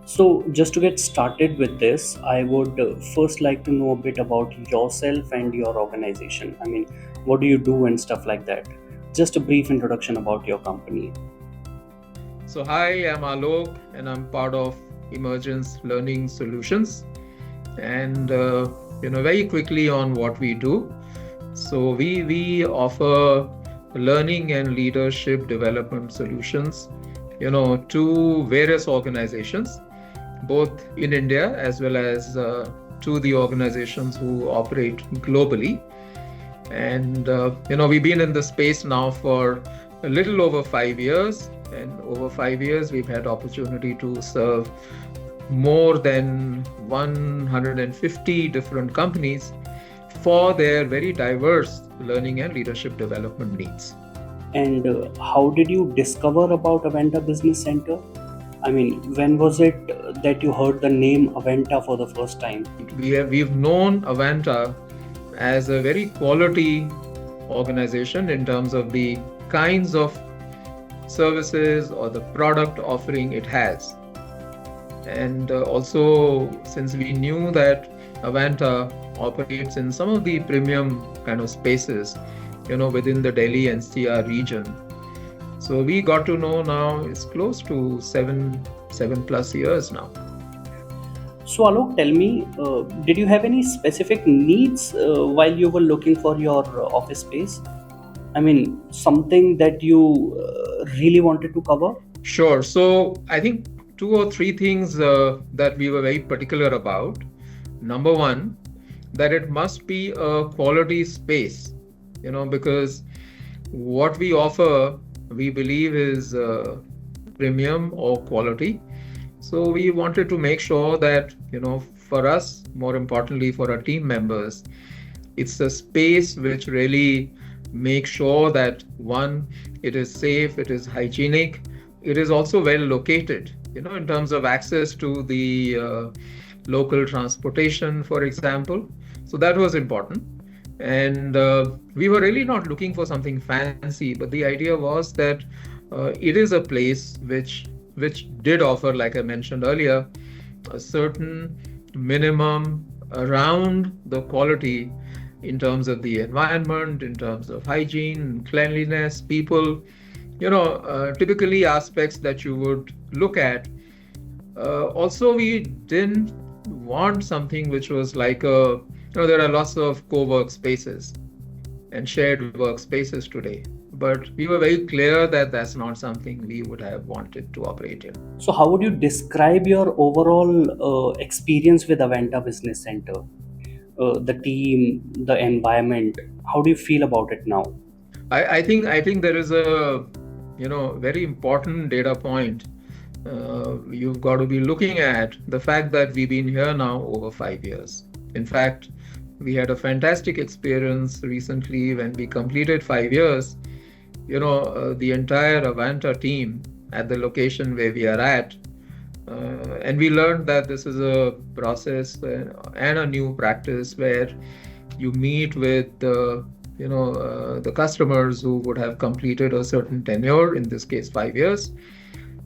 So, just to get started with this, I would first like to know a bit about yourself and your organization. I mean, what do you do and stuff like that? Just a brief introduction about your company. So, hi, I'm Alok, and I'm part of Emergance Learning Solutions. And very quickly on what we do. So, we offer learning and leadership development solutions, to various organizations, both in India as well as to the organizations who operate globally. And we've been in the space now for a little over 5 years, and over 5 years we've had opportunity to serve more than 150 different companies for their very diverse learning and leadership development needs. And how did you discover about Avanta Business Center? I mean, when was it that you heard the name Avanta for the first time? We've known Avanta as a very quality organization in terms of the kinds of services or the product offering it has. And also, since we knew that Avanta operates in some of the premium kind of spaces, within the Delhi NCR region. So we got to know now it's close to seven plus years now. So, Alok, tell me, did you have any specific needs while you were looking for your office space? I mean, something that you really wanted to cover? Sure. So I think two or three things that we were very particular about. Number one, that it must be a quality space, because what we offer, we believe is premium or quality. So we wanted to make sure that, for us, more importantly for our team members, it's a space which really makes sure that one, it is safe, it is hygienic, it is also well located, in terms of access to the local transportation, for example. So that was important. And we were really not looking for something fancy, but the idea was that it is a place which did offer, like I mentioned earlier, a certain minimum around the quality in terms of the environment, in terms of hygiene, cleanliness, people, typically aspects that you would look at. Also, we didn't want something which was like there are lots of co-work spaces and shared workspaces today. But we were very clear that that's not something we would have wanted to operate in. So, how would you describe your overall experience with Avanta Business Center? The team, the environment. How do you feel about it now? I think there is a very important data point. You've got to be looking at the fact that we've been here now over 5 years. In fact, we had a fantastic experience recently when we completed 5 years. The entire Avanta team at the location where we are at, and we learned that this is a process and a new practice where you meet with the customers who would have completed a certain tenure, in this case 5 years.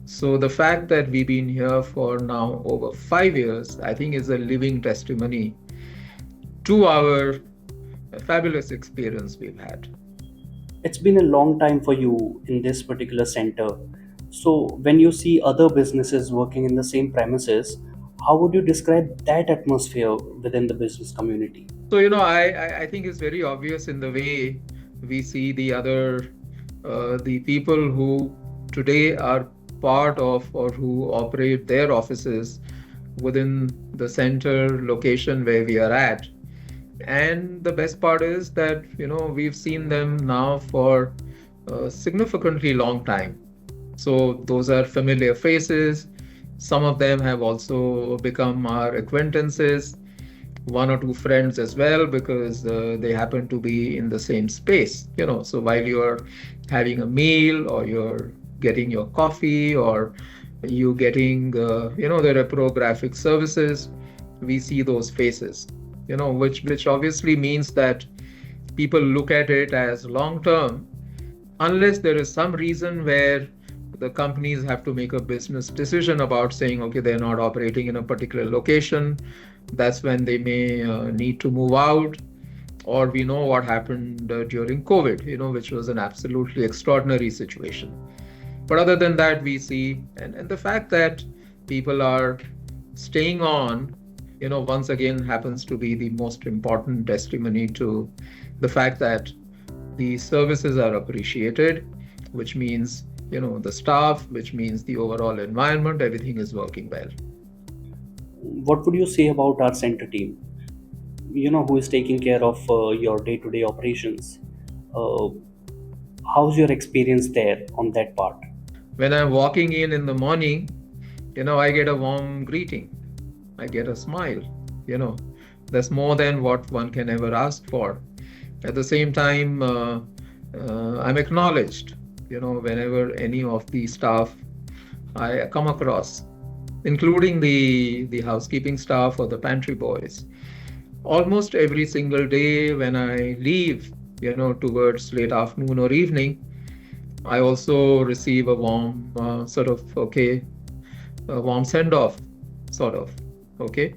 So the fact that we've been here for now over 5 years, I think, is a living testimony to our fabulous experience we've had. It's been a long time for you in this particular center. So, when you see other businesses working in the same premises, how would you describe that atmosphere within the business community? So, I think it's very obvious in the way we see the people who today are part of or who operate their offices within the center location where we are at. And the best part is that, we've seen them now for a significantly long time. So those are familiar faces. Some of them have also become our acquaintances, one or two friends as well, because they happen to be in the same space. So while you're having a meal, or you're getting your coffee, or you getting the reprographic services, we see those faces, which obviously means that people look at it as long term, unless there is some reason where the companies have to make a business decision about saying, okay, they're not operating in a particular location. That's when they may need to move out. Or we know what happened during COVID, which was an absolutely extraordinary situation. But other than that, we see, and the fact that people are staying on, once again happens to be the most important testimony to the fact that the services are appreciated, which means, the staff, which means the overall environment, everything is working well. What would you say about our center team? Who is taking care of your day-to-day operations? Uh, how's your experience there on that part? When I'm walking in the morning, I get a warm greeting. I get a smile. You know, that's more than what one can ever ask for. At the same time, I'm acknowledged, whenever any of the staff I come across, including the housekeeping staff or the pantry boys. Almost every single day when I leave, towards late afternoon or evening, I also receive a warm a warm send off, sort of. Okay.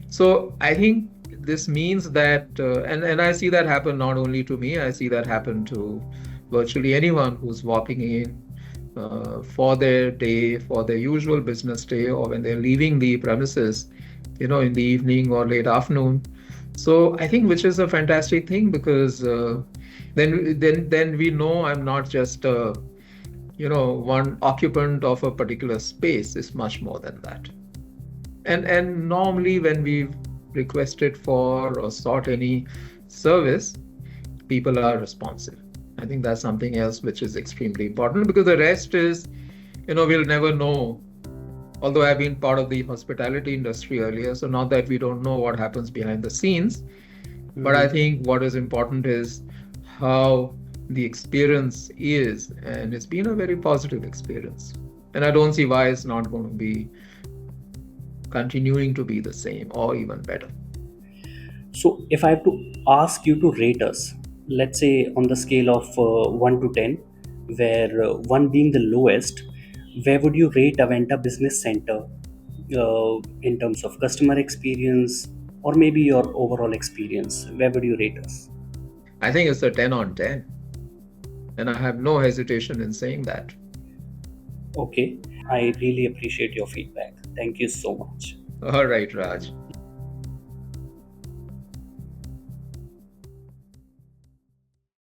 So I think this means that, and I see that happen not only to me, I see that happen to virtually anyone who's walking in for their day, for their usual business day, or when they're leaving the premises, in the evening or late afternoon. So I think which is a fantastic thing because then we know I'm not just one occupant of a particular space. It's much more than that. And normally when we've requested for or sought any service, people are responsive. I think that's something else which is extremely important because the rest is, we'll never know. Although I've been part of the hospitality industry earlier, so not that we don't know what happens behind the scenes, but I think what is important is how the experience is, and it's been a very positive experience. And I don't see why it's not going to be continuing to be the same or even better. So, if I have to ask you to rate us, let's say on the scale of 1 to 10, where 1 being the lowest, where would you rate Avanta Business Center in terms of customer experience or maybe your overall experience? Where would you rate us? I think it's a 10 on 10. And I have no hesitation in saying that. Okay, I really appreciate your feedback. Thank you so much. All right, Raj.